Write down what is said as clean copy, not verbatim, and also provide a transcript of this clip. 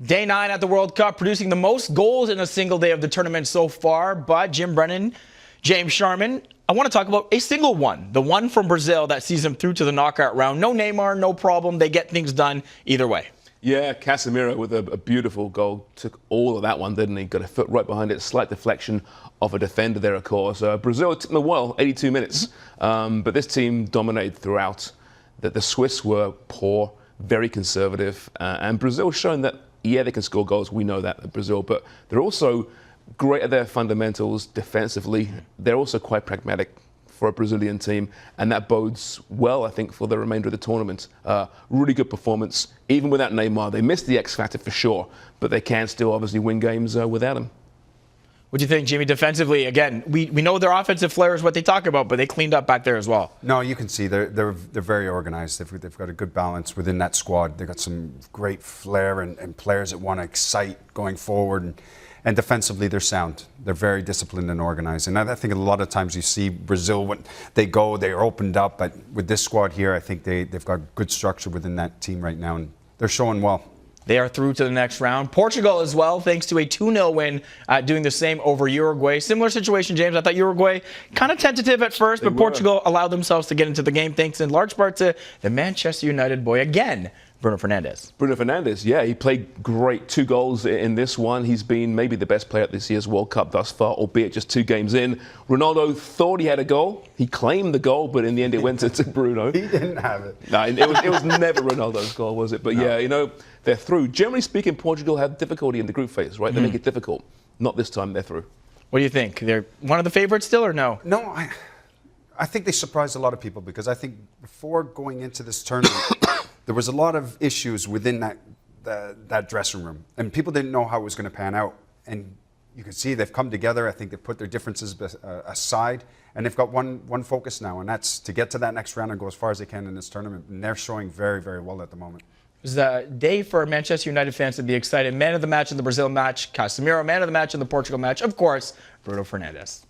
Day 9 at the World Cup, producing the most goals in a single day of the tournament so far. But Jim Brennan, James Sharman, I want to talk about a single one. The one from Brazil that sees them through to the knockout round. No Neymar, no problem. They get things done either way. Yeah, Casemiro with a beautiful goal. Took all of that one, didn't he? Got a foot right behind it. Slight deflection of a defender there, of course. Brazil, it took them a while, 82 minutes. But this team dominated throughout. The Swiss were poor, very conservative. And Brazil showing that, yeah, they can score goals. We know that, Brazil. But they're also great at their fundamentals defensively. They're also quite pragmatic for a Brazilian team, and that bodes well, I think, for the remainder of the tournament. Really good performance, even without Neymar. They missed the X factor for sure, but they can still obviously win games without him. What do you think, Jimmy? Defensively, again, we know their offensive flair is what they talk about, but they cleaned up back there as well. No, you can see they're very organized. They've got a good balance within that squad. They've got some great flair and players that want to excite going forward. And defensively, they're sound. They're very disciplined and organized. And I think a lot of times you see Brazil, when they go, they're opened up. But with this squad here, I think they've got good structure within that team right now. And they're showing well. They are through to the next round. Portugal as well, thanks to a 2-0 win, doing the same over Uruguay. Similar situation, James. I thought Uruguay kind of tentative at first, but Portugal allowed themselves to get into the game thanks in large part to the Manchester United boy again, Bruno Fernandes. Bruno Fernandes, yeah, he played great. 2 goals in this one. He's been maybe the best player at this year's World Cup thus far, albeit just 2 games in. Ronaldo thought he had a goal. He claimed the goal, but in the end it went to Bruno. He didn't have it. No, it was never Ronaldo's goal, was it? But no. Yeah, you know, they're through. Generally speaking, Portugal had difficulty in the group phase, right? They make it difficult. Not this time, they're through. What do you think? They're one of the favorites still or no? No, I think they surprised a lot of people because I think before going into this tournament, there was a lot of issues within that dressing room, and people didn't know how it was going to pan out. And you can see they've come together. I think they've put their differences aside, and they've got one focus now, and that's to get to that next round and go as far as they can in this tournament. And they're showing very, very well at the moment. It was a day for Manchester United fans to be excited. Man of the match in the Brazil match, Casemiro. Man of the match in the Portugal match, of course, Bruno Fernandes.